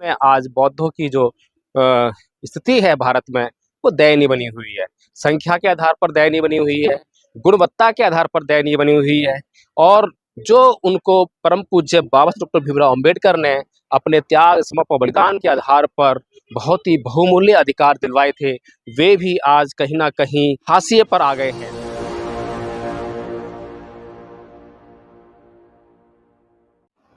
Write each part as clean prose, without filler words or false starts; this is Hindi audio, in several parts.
में आज बौद्धों की जो स्थिति है भारत में, वो दयनीय बनी हुई है। संख्या के आधार पर दयनीय बनी हुई है, गुणवत्ता के आधार पर दयनीय बनी हुई है। और जो उनको परम पूज्य बाबा साहब डॉक्टर भीमराव अंबेडकर ने अपने त्याग, समर्पण, बलिदान के आधार पर बहुत ही बहुमूल्य अधिकार दिलवाए थे, वे भी आज कहीं ना कहीं हाशिए पर आ गए हैं।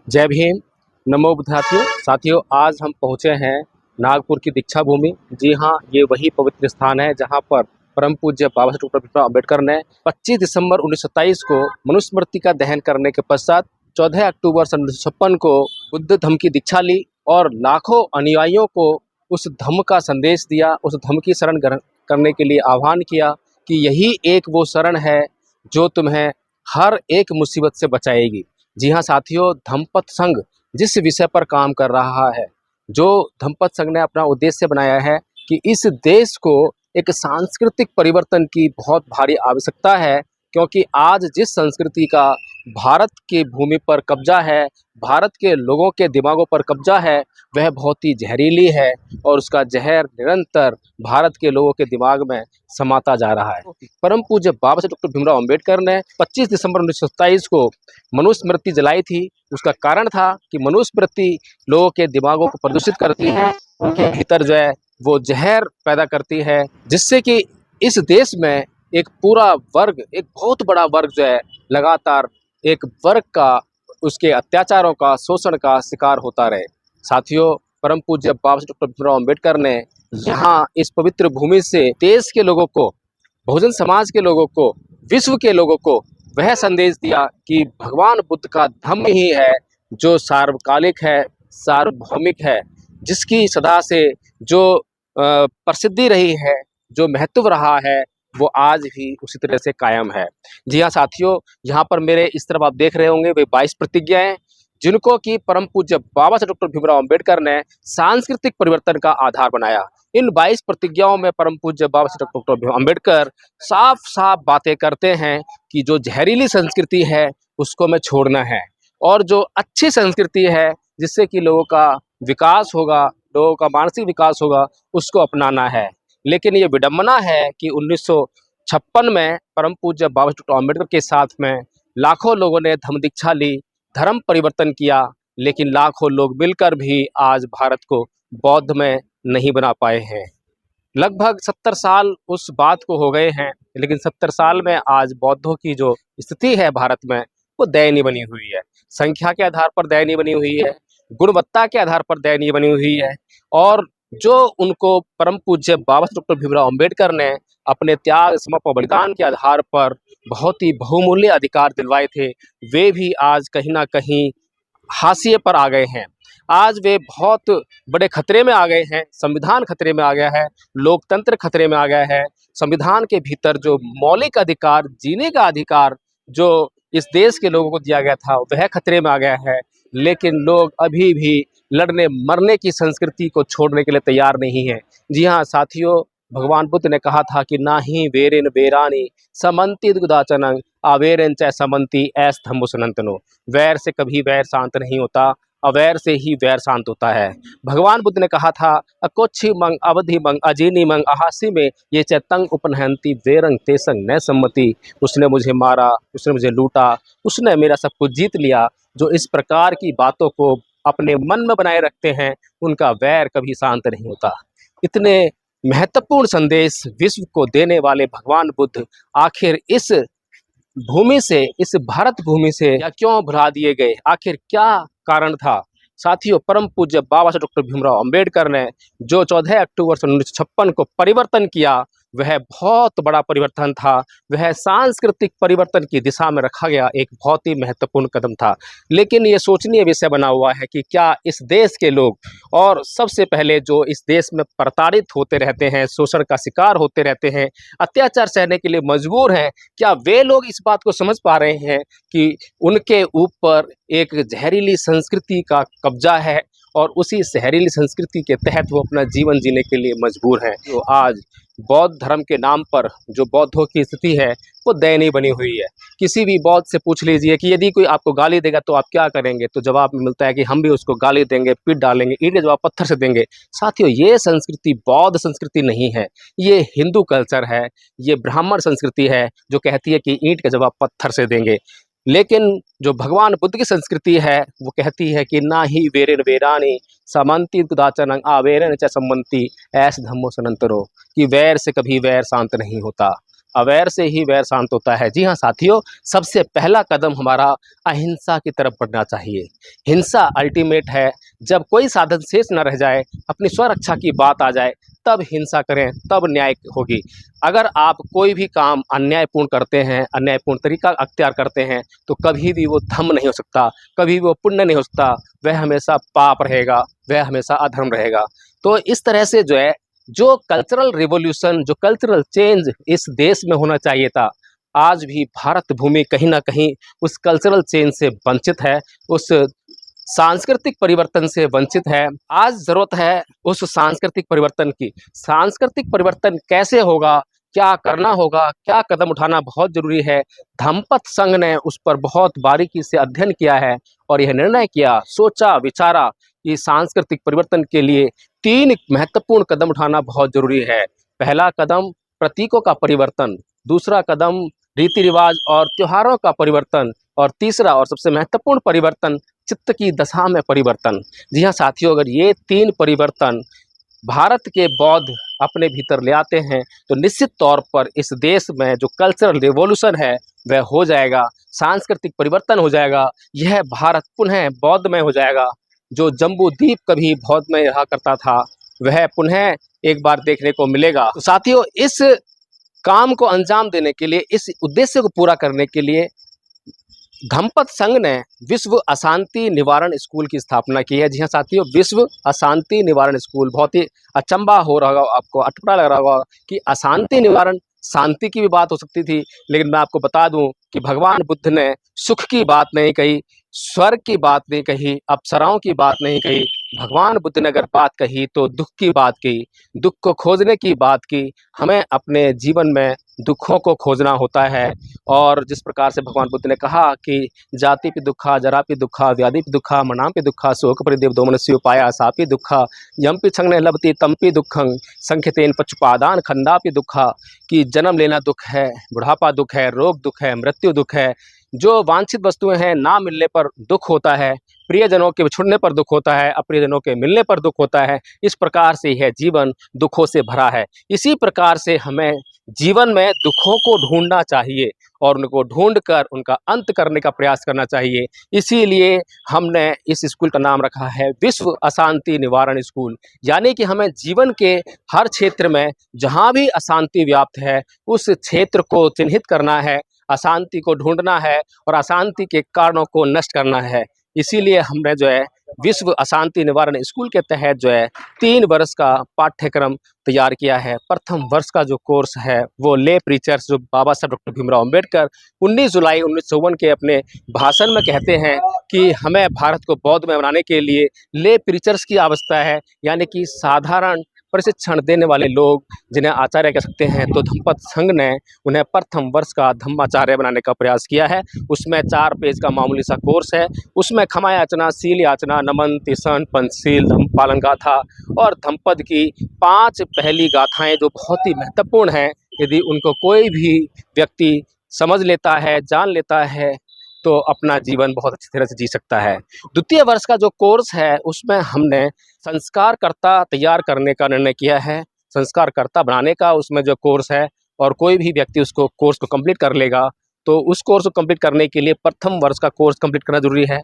जय भीम, नमो बुद्धार्थियों। साथियों, आज हम पहुंचे हैं नागपुर की दीक्षा भूमि। जी हाँ, ये वही पवित्र स्थान है जहां पर परम पूज्य बाबा साहब डॉक्टर भीमराव अंबेडकर ने 25 दिसंबर 1927 को मनुस्मृति का दहन करने के पश्चात 14 अक्टूबर सन 1956 को बुद्ध धर्म की दीक्षा ली और लाखों अनुयायियों को उस धर्म का संदेश दिया, उस धर्म की शरण ग्रहण करने के लिए आह्वान किया कि यही एक वो शरण है जो तुम्हें हर एक मुसीबत से बचाएगी। जी हाँ साथियों, धम्मपद संघ जिस विषय पर काम कर रहा है, जो धम्मपद संघ ने अपना उद्देश्य बनाया है कि इस देश को एक सांस्कृतिक परिवर्तन की बहुत भारी आवश्यकता है, क्योंकि आज जिस संस्कृति का भारत की भूमि पर कब्जा है, भारत के लोगों के दिमागों पर कब्जा है, वह बहुत ही जहरीली है और उसका जहर निरंतर भारत के लोगों के दिमाग में समाता जा रहा है। परम पूज्य बाबा साहब डॉक्टर भीमराव अंबेडकर ने 25 दिसंबर 1927 को मनुस्मृति जलाई थी। उसका कारण था कि मनुस्मृति लोगों के दिमागों को प्रदूषित करती है, उनके भीतर जो है वो जहर पैदा करती है, जिससे कि इस देश में एक पूरा वर्ग, एक बहुत बड़ा वर्ग जो है लगातार एक वर्ग का, उसके अत्याचारों का, शोषण का शिकार होता रहे। साथियों, परम पूज्य बाबा साहब डॉक्टर भीमराव अंबेडकर ने यहाँ इस पवित्र भूमि से देश के लोगों को, बहुजन समाज के लोगों को, विश्व के लोगों को वह संदेश दिया कि भगवान बुद्ध का धम्म ही है जो सार्वकालिक है, सार्वभौमिक है, जिसकी सदा से जो प्रसिद्धि रही है, जो महत्व रहा है, वो आज भी उसी तरह से कायम है। जी हाँ साथियों, यहाँ पर मेरे इस तरफ आप देख रहे होंगे वे 22 प्रतिज्ञाएं, जिनको कि परम पूज्य बाबा साहब डॉक्टर भीमराव अंबेडकर ने सांस्कृतिक परिवर्तन का आधार बनाया। इन 22 प्रतिज्ञाओं में परम पूज्य बाबा साहब डॉक्टर भीमराव अंबेडकर साफ साफ बातें करते हैं कि जो जहरीली संस्कृति है उसको में छोड़ना है, और जो अच्छी संस्कृति है जिससे कि लोगों का विकास होगा, लोगों का मानसिक विकास होगा, उसको अपनाना है। लेकिन ये विडंबना है कि 1956 में परम पूज्य बाबा साहब डॉक्टर अंबेडकर के साथ में लाखों लोगों ने धम्म दीक्षा ली, धर्म परिवर्तन किया, लेकिन लाखों लोग मिलकर भी आज भारत को बौद्ध में नहीं बना पाए हैं। लगभग 70 साल उस बात को हो गए हैं, लेकिन 70 साल में आज बौद्धों की जो स्थिति है भारत में, वो दयनीय बनी हुई है। संख्या के आधार पर दयनीय बनी हुई है, गुणवत्ता के आधार पर दयनीय बनी हुई है। और जो उनको परम पूज्य बाबा साहब डॉक्टर भीमराव अंबेडकर ने अपने त्याग, समर्पण, बलिदान के आधार पर बहुत ही बहुमूल्य अधिकार दिलवाए थे, वे भी आज कहीं ना कहीं हाशिए पर आ गए हैं। आज वे बहुत बड़े खतरे में आ गए हैं। संविधान खतरे में आ गया है, लोकतंत्र खतरे में आ गया है। संविधान के भीतर जो मौलिक अधिकार, जीने का अधिकार जो इस देश के लोगों को दिया गया था, वह खतरे में आ गया है। लेकिन लोग अभी भी लड़ने मरने की संस्कृति को छोड़ने के लिए तैयार नहीं है। जी हाँ साथियों, भगवान बुद्ध ने कहा था कि ना ही वेरेन वेरानी समन्ति दुदाचनं अवेरन च समन्ति ऐस धम्मुसनंतनो। वैर से कभी वैर शांत नहीं होता, अवैर से ही वैर शांत होता है। भगवान बुद्ध ने कहा था अकोच्छी मंग अवधि मंग अजीनी मंग अहासी में ये चैतंग उपनहंती वेरंग तेसंग न सम्मति। उसने मुझे मारा, उसने मुझे लूटा, उसने मेरा सब कुछ जीत लिया। जो इस प्रकार की बातों को अपने मन में बनाए रखते हैं, उनका वैर कभी शांत नहीं होता। इतने महत्वपूर्ण संदेश विश्व को देने वाले भगवान बुद्ध आखिर इस भूमि से, इस भारत भूमि से या क्यों भुला दिए गए? आखिर क्या कारण था? साथियों, परम पूज्य बाबा साहब डॉक्टर भीमराव अंबेडकर ने जो 14 अक्टूबर सन 1956 को परिवर्तन किया, वह बहुत बड़ा परिवर्तन था। वह सांस्कृतिक परिवर्तन की दिशा में रखा गया एक बहुत ही महत्वपूर्ण कदम था। लेकिन ये सोचनीय विषय बना हुआ है कि क्या इस देश के लोग, और सबसे पहले जो इस देश में प्रताड़ित होते रहते हैं, शोषण का शिकार होते रहते हैं, अत्याचार सहने के लिए मजबूर हैं, क्या वे लोग इस बात को समझ पा रहे हैं कि उनके ऊपर एक जहरीली संस्कृति का कब्जा है और उसी जहरीली संस्कृति के तहत वो अपना जीवन जीने के लिए मजबूर हैं? तो आज बौद्ध धर्म के नाम पर जो बौद्धों की स्थिति है वो दयनीय बनी हुई है। किसी भी बौद्ध से पूछ लीजिए कि यदि कोई आपको गाली देगा तो आप क्या करेंगे, तो जवाब मिलता है कि हम भी उसको गाली देंगे, पीट डालेंगे, ईंट के जवाब पत्थर से देंगे। साथियों, ये संस्कृति बौद्ध संस्कृति नहीं है, ये हिंदू कल्चर है, ये ब्राह्मण संस्कृति है जो कहती है कि ईंट के जवाब पत्थर से देंगे। लेकिन जो भगवान बुद्ध की संस्कृति है वो कहती है कि ना ही वेरेन वेरानी समन्ति कुदाचनं आवेरेन च सम्मन्ति ऐस धम्मो सनंतरो, कि वैर से कभी वैर शांत नहीं होता, अवैर से ही वैर शांत होता है। जी हाँ साथियों, सबसे पहला कदम हमारा अहिंसा की तरफ बढ़ना चाहिए। हिंसा अल्टीमेट है। जब कोई साधन शेष न रह जाए, अपनी स्वरक्षा की बात आ जाए, तब हिंसा करें, तब न्याय होगी। अगर आप कोई भी काम अन्यायपूर्ण करते हैं, अन्यायपूर्ण तरीका अख्तियार करते हैं, तो कभी भी वो धर्म नहीं हो सकता, कभी वो पुण्य नहीं हो सकता, वह हमेशा पाप रहेगा, वह हमेशा अधर्म रहेगा। तो इस तरह से जो है, जो कल्चरल रिवॉल्यूशन, जो कल्चरल चेंज इस देश में होना चाहिए था, आज भी भारत भूमि कहीं ना कहीं उस कल्चरल चेंज से वंचित है, उस सांस्कृतिक परिवर्तन से वंचित है। आज ज़रूरत है उस सांस्कृतिक परिवर्तन की। सांस्कृतिक परिवर्तन कैसे होगा, क्या करना होगा, क्या कदम उठाना बहुत ज़रूरी है। धम्मपद संघ ने उस पर बहुत बारीकी से अध्ययन किया है और यह निर्णय किया, सोचा, विचारा कि सांस्कृतिक परिवर्तन के लिए 3 महत्वपूर्ण कदम उठाना बहुत ज़रूरी है। पहला कदम प्रतीकों का परिवर्तन, दूसरा कदम रीति रिवाज और त्योहारों का परिवर्तन, और तीसरा और सबसे महत्वपूर्ण परिवर्तन चित्त की दशा में परिवर्तन। जी हाँ साथियों, अगर ये 3 परिवर्तन भारत के बौद्ध अपने भीतर ले आते हैं तो निश्चित तौर पर इस देश में जो कल्चरल रिवॉल्यूशन है वह हो जाएगा, सांस्कृतिक परिवर्तन हो जाएगा, यह भारत पुनः बौद्धमय हो जाएगा। जो जम्बू द्वीप कभी बौद्धमय रहा करता था वह पुनः एक बार देखने को मिलेगा। तो साथियों, इस काम को अंजाम देने के लिए, इस उद्देश्य को पूरा करने के लिए धम्मपद संघ ने विश्व अशांति निवारण स्कूल की स्थापना की है। जी हाँ साथियों, विश्व अशांति निवारण स्कूल। बहुत ही अचंभा हो रहा होगा आपको, अटपटा लग रहा होगा कि अशांति निवारण, शांति की भी बात हो सकती थी, लेकिन मैं आपको बता दूं कि भगवान बुद्ध ने सुख की बात नहीं कही, स्वर्ग की बात नहीं कही, अप्सराओं की बात नहीं कही। भगवान बुद्ध ने अगर बात कही तो दुख की बात की, दुख को खोजने की बात की। हमें अपने जीवन में दुखों को खोजना होता है, और जिस प्रकार से भगवान बुद्ध ने कहा कि जाति पि दुखा, जरा पि दुखा, व्याधि पि दुखा, मनाम पि दुखा, शोक परिदेव दोमनस्य उपाया सापि दुखा, यम पि छंग लभते तम पि दुखं, संख्यतेन पचुपादान खंडा पि दुखा, कि जन्म लेना दुख है, बुढ़ापा दुख है, रोग दुख है, मृत्यु दुख है, जो वांछित वस्तुएं हैं ना मिलने पर दुख होता है, प्रियजनों के बिछुड़ने पर दुख होता है, अप्रियजनों के मिलने पर दुख होता है। इस प्रकार से यह जीवन दुखों से भरा है। इसी प्रकार से हमें जीवन में दुखों को ढूंढना चाहिए और उनको ढूंढकर उनका अंत करने का प्रयास करना चाहिए। इसीलिए हमने इस स्कूल का नाम रखा है विश्व अशांति निवारण स्कूल। यानी कि हमें जीवन के हर क्षेत्र में जहाँ भी अशांति व्याप्त है उस क्षेत्र को चिन्हित करना है, अशांति को ढूंढना है और अशांति के कारणों को नष्ट करना है। इसीलिए हमने जो है विश्व अशांति निवारण स्कूल के तहत जो है 3 वर्ष का पाठ्यक्रम तैयार किया है। प्रथम वर्ष का जो कोर्स है वो ले प्रीचर्स, जो बाबा साहब डॉक्टर भीमराव अंबेडकर 19 जुलाई 1954 के अपने भाषण में कहते हैं कि हमें भारत को बौद्धमय बनाने के लिए ले प्रीचर्स की आवश्यकता है, यानी कि साधारण प्रशिक्षण देने वाले लोग जिन्हें आचार्य कह सकते हैं। तो धम्मपद संघ ने उन्हें प्रथम वर्ष का धम्माचार्य बनाने का प्रयास किया है। उसमें 4 पेज का मामूली सा कोर्स है। उसमें क्षमा याचना, शील याचना, नमन, तिसन, पंचशील, धम्म पालन गाथा और धम्मपद की 5 पहली गाथाएं जो बहुत ही महत्वपूर्ण हैं, यदि उनको कोई भी व्यक्ति समझ लेता है, जान लेता है, तो अपना जीवन बहुत अच्छी तरह से जी सकता है। द्वितीय वर्ष का जो कोर्स है उसमें हमने संस्कारकर्ता तैयार करने का निर्णय किया है, संस्कारकर्ता बनाने का उसमें जो कोर्स है, और कोई भी व्यक्ति उसको कोर्स को कंप्लीट कर लेगा तो उस कोर्स को कंप्लीट करने के लिए प्रथम वर्ष का कोर्स कंप्लीट करना जरूरी है।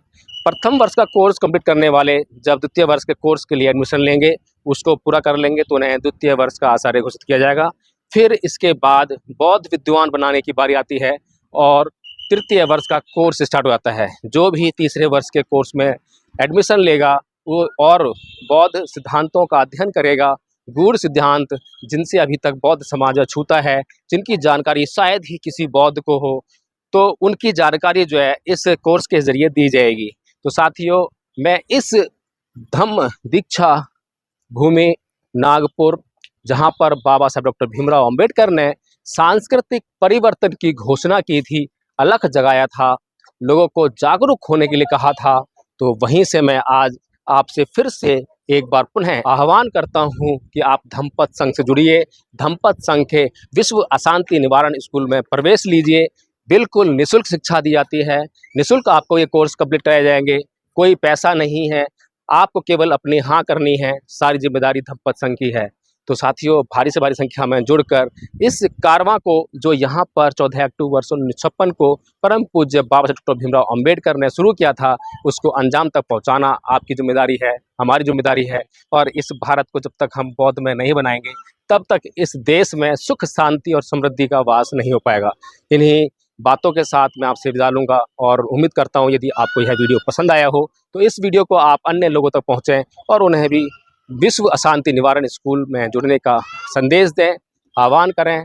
प्रथम वर्ष का कोर्स कंप्लीट करने वाले जब द्वितीय वर्ष के कोर्स के लिए एडमिशन लेंगे, उसको पूरा कर लेंगे, तो उन्हें द्वितीय वर्ष का आचार्य घोषित किया जाएगा। फिर इसके बाद बौद्ध विद्वान बनाने की बारी आती है और तृतीय वर्ष का कोर्स स्टार्ट हो जाता है। जो भी तीसरे वर्ष के कोर्स में एडमिशन लेगा वो और बौद्ध सिद्धांतों का अध्ययन करेगा, गूढ़ सिद्धांत जिनसे अभी तक बौद्ध समाज अछूता है, जिनकी जानकारी शायद ही किसी बौद्ध को हो, तो उनकी जानकारी जो है इस कोर्स के जरिए दी जाएगी। तो साथियों, मैं इस धम्म दीक्षा भूमि नागपुर जहां पर बाबा साहब डॉक्टर भीमराव अंबेडकर ने सांस्कृतिक परिवर्तन की घोषणा की थी, अलख जगाया था, लोगों को जागरूक होने के लिए कहा था। तो वहीं से मैं आज आपसे फिर से एक बार पुनः आह्वान करता हूं कि आप धम्मपद संघ से जुड़िए, धम्मपद संघ के विश्व अशांति निवारण स्कूल में प्रवेश लीजिए। बिल्कुल निःशुल्क शिक्षा दी जाती है, निःशुल्क आपको ये कोर्स कंप्लीट कराए जाएंगे, कोई पैसा नहीं है, आपको केवल अपनी हाँ करनी है, सारी जिम्मेदारी धम्मपद संघ की है। तो साथियों, भारी से भारी संख्या में जुड़कर इस कारवां को, जो यहाँ पर 14 अक्टूबर 1956 को परम पूज्य बाबा साहब डॉक्टर भीमराव अंबेडकर ने शुरू किया था, उसको अंजाम तक पहुँचाना आपकी जिम्मेदारी है, हमारी जिम्मेदारी है। और इस भारत को जब तक हम बौद्ध में नहीं बनाएंगे, तब तक इस देश में सुख शांति और समृद्धि का वास नहीं हो पाएगा। इन्हीं बातों के साथ मैं आपसे विदा लूँगा और उम्मीद करता हूँ यदि आपको यह वीडियो पसंद आया हो तो इस वीडियो को आप अन्य लोगों तक पहुँचाएँ और उन्हें भी विश्व अशांति निवारण स्कूल में जुड़ने का संदेश दें, आह्वान करें।